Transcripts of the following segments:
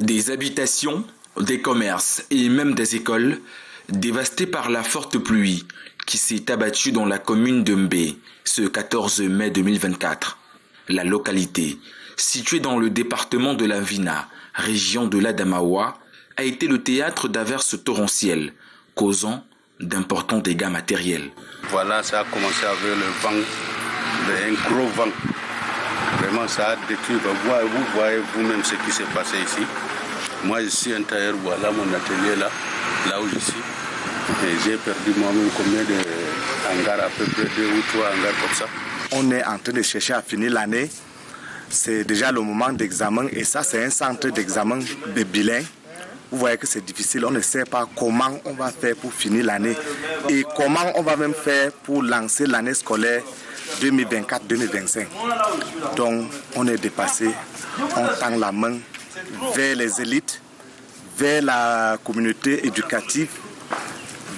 Des habitations, des commerces et même des écoles dévastées par la forte pluie qui s'est abattue dans la commune de Mbé ce 14 mai 2024. La localité, située dans le département de la Vina, région de l'Adamawa, a été le théâtre d'averses torrentielles, causant d'importants dégâts matériels. Voilà, ça a commencé avec le vent, un gros vent. Vraiment, ça a détruit. Vous voyez vous-même ce qui s'est passé ici. Moi, je suis intérieur, voilà mon atelier là où je suis. Et j'ai perdu moi-même combien de hangars, à peu près 2 ou 3 hangars comme ça. On est en train de chercher à finir l'année. C'est déjà le moment d'examen et ça, c'est un centre d'examen de bilan. Vous voyez que c'est difficile, on ne sait pas comment on va faire pour finir l'année et comment on va même faire pour lancer l'année scolaire 2024-2025. Donc, on est dépassé, on tend la main vers les élites, vers la communauté éducative,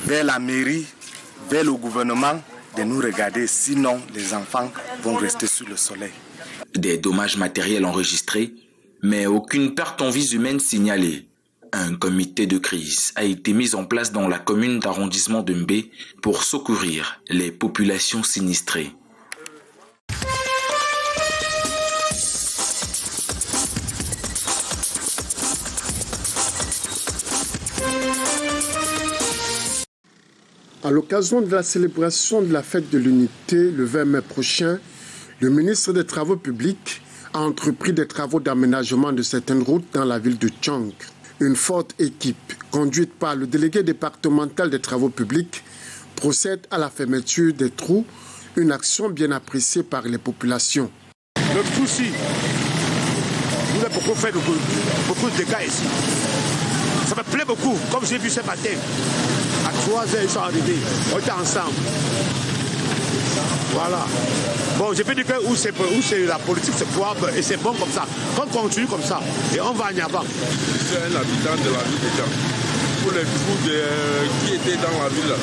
vers la mairie, vers le gouvernement, de nous regarder, sinon les enfants vont rester sous le soleil. Des dommages matériels enregistrés, mais aucune perte en vies humaines signalée. Un comité de crise a été mis en place dans la commune d'arrondissement de Mbé pour secourir les populations sinistrées. À l'occasion de la célébration de la fête de l'unité le 20 mai prochain, le ministre des Travaux publics a entrepris des travaux d'aménagement de certaines routes dans la ville de Tchang. Une forte équipe, conduite par le délégué départemental des travaux publics, procède à la fermeture des trous, une action bien appréciée par les populations. Le souci, nous avons beaucoup fait beaucoup de dégâts ici. Ça me plaît beaucoup, comme j'ai vu ce matin. À 3 heures, ils sont arrivés, on était ensemble. Voilà. Bon, je peux dire que où c'est la politique se foire et c'est bon comme ça. Qu'on continue comme ça et on va en avant. Je suis un habitant de la ville de Tchang. Pour les trous qui étaient dans la ville,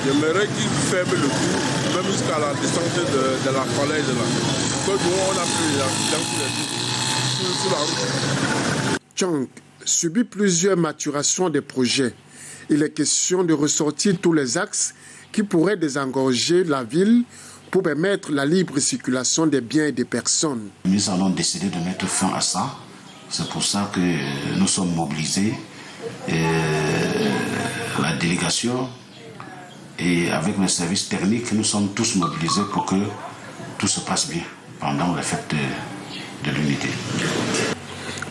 j'aimerais qu'ils ferment le trou, même jusqu'à la descente de la falaise là. Que nous, on a pris l'accident sur la route. Tchang subit plusieurs maturations des projets. Il est question de ressortir tous les axes qui pourraient désengorger la ville pour permettre la libre circulation des biens et des personnes. Nous allons décider de mettre fin à ça. C'est pour ça que nous sommes mobilisés. La délégation et avec les services techniques, nous sommes tous mobilisés pour que tout se passe bien pendant la fête de l'unité.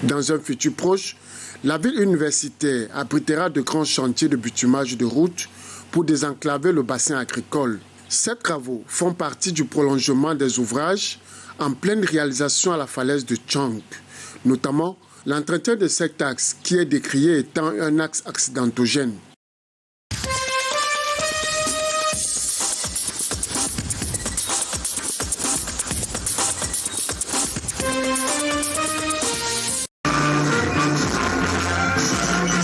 Dans un futur proche, la ville universitaire abritera de grands chantiers de bitumage de routes pour désenclaver le bassin agricole. Ces travaux font partie du prolongement des ouvrages en pleine réalisation à la falaise de Tchang, notamment l'entretien de cet axe qui est décrié étant un axe accidentogène.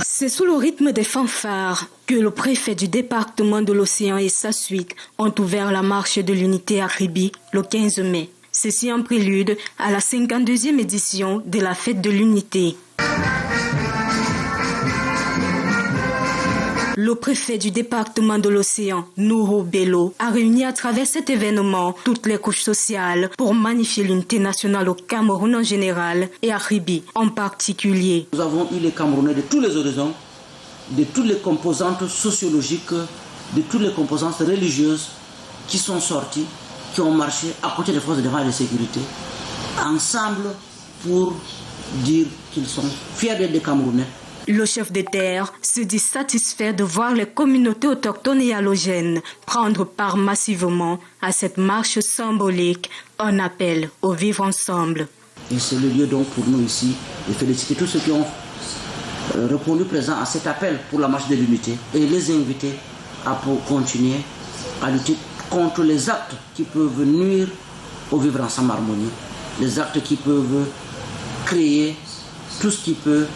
C'est sous le rythme des fanfares que le préfet du département de l'Océan et sa suite ont ouvert la marche de l'unité à Kribi le 15 mai. Ceci en prélude à la 52e édition de la fête de l'unité. Le préfet du département de l'Océan, Nouro Bello, a réuni à travers cet événement toutes les couches sociales pour magnifier l'unité nationale au Cameroun en général et à Kribi en particulier. Nous avons eu les Camerounais de tous les horizons, de toutes les composantes sociologiques, de toutes les composantes religieuses qui sont sortis, qui ont marché à côté des forces de défense et de sécurité, ensemble pour dire qu'ils sont fiers d'être des Camerounais. Le chef de terre se dit satisfait de voir les communautés autochtones et halogènes prendre part massivement à cette marche symbolique, un appel au vivre ensemble. Et c'est le lieu donc pour nous ici de féliciter tous ceux qui ont répondu présent à cet appel pour la marche de l'unité et les inviter à continuer à lutter contre les actes qui peuvent nuire au vivre ensemble harmonieux, les actes qui peuvent créer tout ce qui peut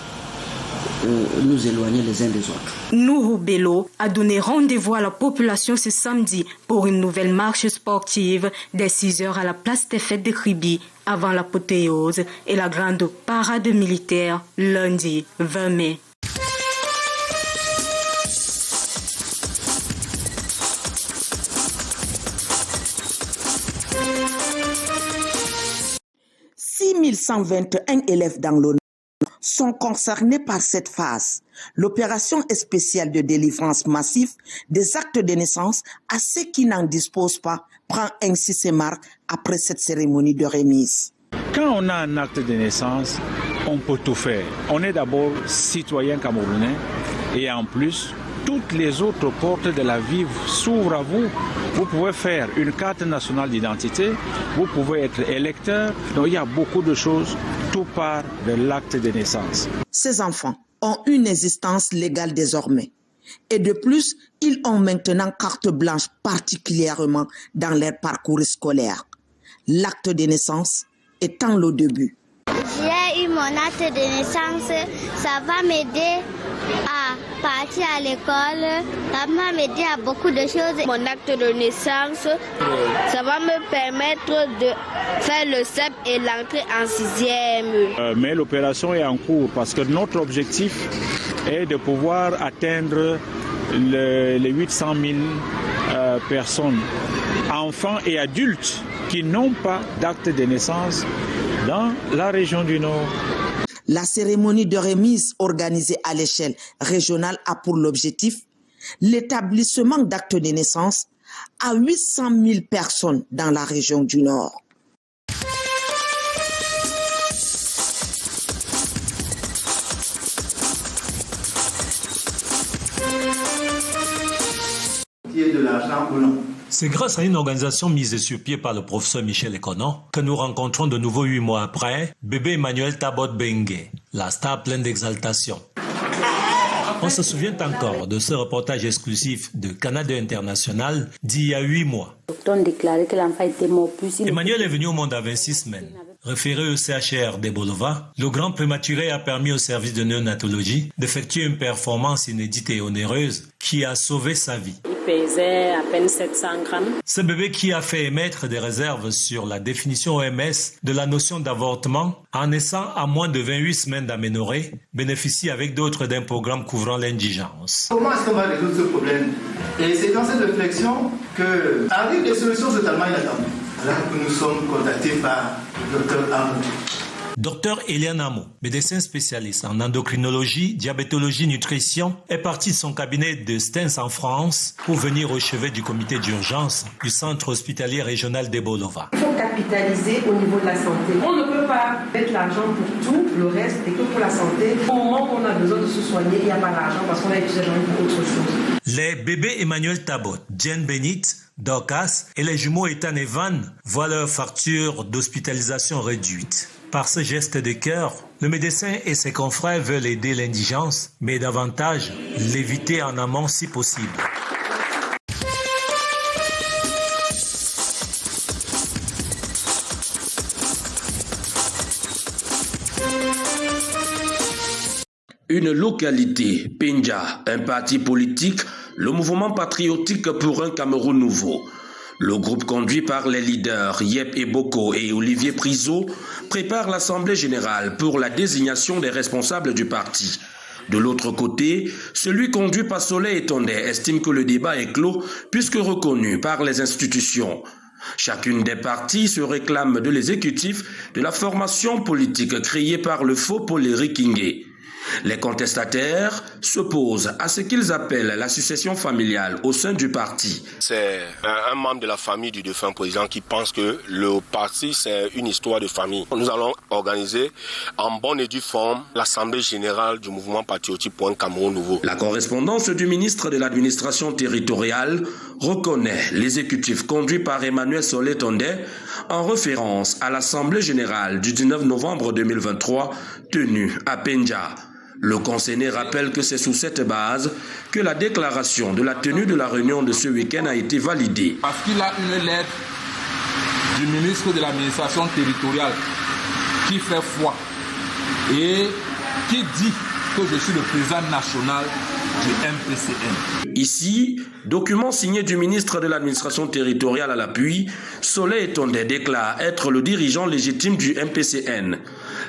nous éloigner les uns des autres. Nourou Bello a donné rendez-vous à la population ce samedi pour une nouvelle marche sportive dès 6h à la place des fêtes de Kribi avant l'apothéose et la grande parade militaire lundi 20 mai. « 6121 élèves dans le sont concernés par cette phase. L'opération est spéciale de délivrance massive des actes de naissance à ceux qui n'en disposent pas prend ainsi ses marques après cette cérémonie de remise. Quand on a un acte de naissance, on peut tout faire. On est d'abord citoyen camerounais et en plus, toutes les autres portes de la vie s'ouvrent à vous. Vous pouvez faire une carte nationale d'identité, vous pouvez être électeur. Donc il y a beaucoup de choses, tout part de l'acte de naissance. Ces enfants ont une existence légale désormais. Et de plus, ils ont maintenant carte blanche particulièrement dans leur parcours scolaire. L'acte de naissance étant le début. J'ai eu mon acte de naissance, ça va m'aider à partir à l'école, ça va m'aider à beaucoup de choses. Mon acte de naissance, ça va me permettre de faire le CEP et l'entrée en 6e. Mais l'opération est en cours parce que notre objectif est de pouvoir atteindre les 800 000 personnes, enfants et adultes qui n'ont pas d'acte de naissance dans la région du Nord. La cérémonie de remise organisée à l'échelle régionale a pour l'objectif l'établissement d'actes de naissance à 800 000 personnes dans la région du Nord. De l'argent ou non. C'est grâce à une organisation mise sur pied par le professeur Michel Ekonon que nous rencontrons de nouveau 8 mois après bébé Emmanuel Tabot Bengue, la star pleine d'exaltation. On se souvient encore de ce reportage exclusif de Canada International d'il y a 8 mois. Emmanuel est venu au monde à 26 semaines. Référé au CHR de Bolova, le grand prématuré a permis au service de néonatologie d'effectuer une performance inédite et onéreuse qui a sauvé sa vie. Il pesait à peine 700 grammes. Ce bébé qui a fait émettre des réserves sur la définition OMS de la notion d'avortement en naissant à moins de 28 semaines d'aménorrhée bénéficie avec d'autres d'un programme couvrant l'indigence. Comment est-ce qu'on va résoudre ce problème? Et c'est dans cette réflexion que arrivent des solutions totalement inattendues. Là que nous sommes contactés par le Dr Amo. Dr Eliane Amo, médecin spécialiste en endocrinologie, diabétologie, nutrition, est parti de son cabinet de Stens en France pour venir au chevet du comité d'urgence du centre hospitalier régional de Bolova. Il faut capitaliser au niveau de la santé. On ne peut pas mettre l'argent pour tout le reste et que pour la santé. Au moment où on a besoin de se soigner, il n'y a pas d'argent parce qu'on a utilisé l'argent pour autre chose. Les bébés Emmanuel Tabot, Jen Benit, Dorcas et les jumeaux Ethan et Van voient leur facture d'hospitalisation réduite. Par ce geste de cœur, le médecin et ses confrères veulent aider l'indigence, mais davantage l'éviter en amont si possible. Une localité, Penja, un parti politique, le mouvement patriotique pour un Cameroun nouveau. Le groupe conduit par les leaders Yep Eboko et Olivier Priso prépare l'Assemblée générale pour la désignation des responsables du parti. De l'autre côté, celui conduit par Soleil Etonde estime que le débat est clos puisque reconnu par les institutions. Chacune des parties se réclame de l'exécutif de la formation politique créée par le faux Paul Éric Kingé. Les contestataires s'opposent à ce qu'ils appellent la succession familiale au sein du parti. C'est un membre de la famille du défunt président qui pense que le parti, c'est une histoire de famille. Nous allons organiser en bonne et due forme l'Assemblée générale du mouvement patriotique pour un Cameroun nouveau. La correspondance du ministre de l'administration territoriale reconnaît l'exécutif conduit par Emmanuel Soleil Etonde en référence à l'Assemblée générale du 19 novembre 2023 tenue à Penja. Le conseiller rappelle que c'est sous cette base que la déclaration de la tenue de la réunion de ce week-end a été validée. Parce qu'il a une lettre du ministre de l'administration territoriale qui fait foi et qui dit que je suis le président national du MPCN. Ici, document signé du ministre de l'administration territoriale à l'appui, Soleil Tondé déclare être le dirigeant légitime du MPCN.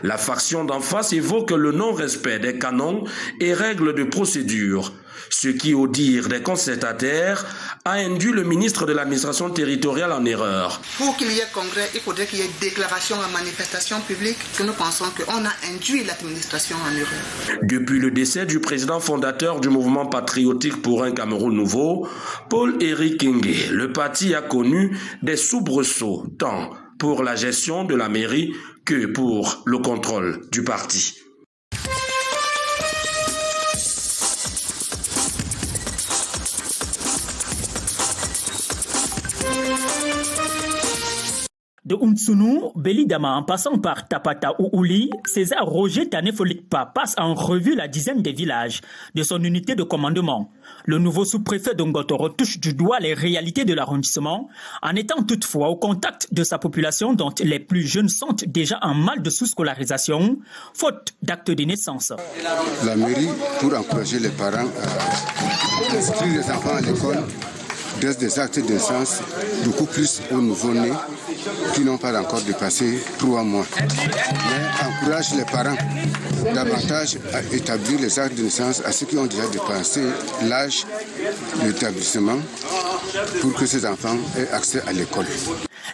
La faction d'en face évoque le non-respect des canons et règles de procédure, ce qui, au dire des contestataires, a induit le ministre de l'administration territoriale en erreur. Pour qu'il y ait congrès, il faudrait qu'il y ait déclaration en manifestation publique, que nous pensons qu'on a induit l'administration en erreur. Depuis le décès du président fondateur du mouvement patriotique pour un Cameroun nouveau, Paul-Éric Ngué, le parti a connu des soubresauts, tant pour la gestion de la mairie que pour le contrôle du parti. De Umtsunu, Belidama en passant par Tapata ou Ouli, César Roger Tanefolikpa passe en revue la dizaine des villages de son unité de commandement. Le nouveau sous-préfet de Ngotoro touche du doigt les réalités de l'arrondissement, en étant toutefois au contact de sa population dont les plus jeunes sentent déjà un mal de sous-scolarisation, faute d'actes de naissance. La mairie, pour encourager les parents à inscrire les enfants à l'école, donne des actes de naissance beaucoup plus aux nouveau-nés qui n'ont pas encore dépassé 3 mois. Mais encourage les parents davantage à établir les actes de naissance à ceux qui ont déjà dépassé l'âge de l'établissement pour que ces enfants aient accès à l'école.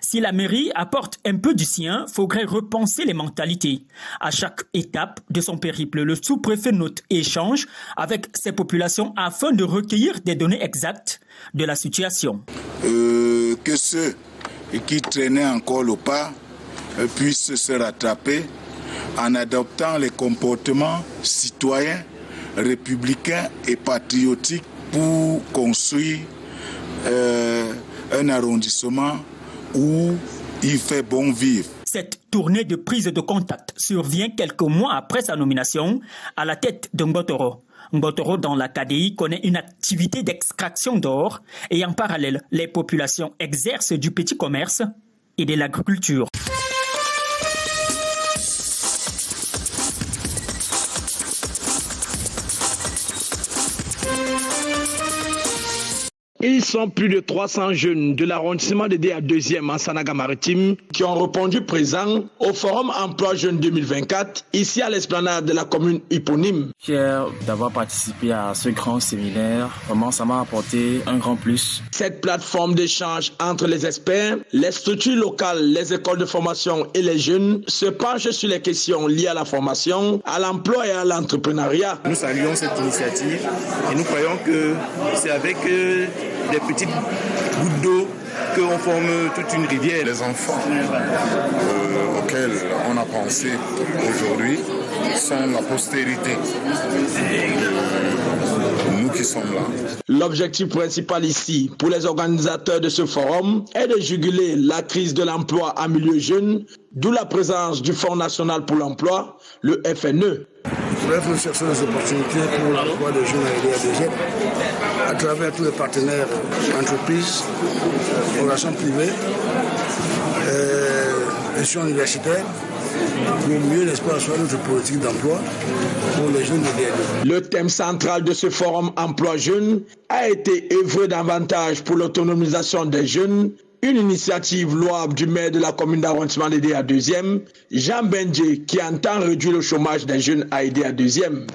Si la mairie apporte un peu du sien, il faudrait repenser les mentalités. À chaque étape de son périple, le sous-préfet note et échange avec ces populations afin de recueillir des données exactes de la situation. Que ceux qui traînaient encore le pas puissent se rattraper en adoptant les comportements citoyens, républicains et patriotiques pour construire un arrondissement où il fait bon vivre. Cette tournée de prise de contact survient quelques mois après sa nomination à la tête de Ngotoro. Ngotoro, dans la KDI, connaît une activité d'extraction d'or et en parallèle, les populations exercent du petit commerce et de l'agriculture. Ils sont plus de 300 jeunes de l'arrondissement de DA 2e en Sanaga-Maritime qui ont répondu présent au Forum Emploi Jeunes 2024, ici à l'esplanade de la commune éponyme. Fier d'avoir participé à ce grand séminaire. Vraiment, ça m'a apporté un grand plus. Cette plateforme d'échange entre les experts, les structures locales, les écoles de formation et les jeunes se penche sur les questions liées à la formation, à l'emploi et à l'entrepreneuriat. Nous saluons cette initiative et nous croyons que c'est avec des petites gouttes d'eau qu'on forme toute une rivière. Les enfants auxquels on a pensé aujourd'hui sont la postérité. Nous qui sommes là. L'objectif principal ici, pour les organisateurs de ce forum, est de juguler la crise de l'emploi en milieu jeune, d'où la présence du Fonds national pour l'emploi, le FNE. Bref, nous cherchons des opportunités pour l'emploi des jeunes à l'IDA à travers tous les partenaires, entreprises, organisations privées, institutions universitaires, pour mieux l'exploitation de notre politique d'emploi pour les jeunes de l'IDA. Le thème central de ce forum emploi jeunes a été œuvrer davantage pour l'autonomisation des jeunes, une initiative louable du maire de la commune d'arrondissement de DA 2e, Jean Benjé, qui entend réduire le chômage des jeunes à DA 2e.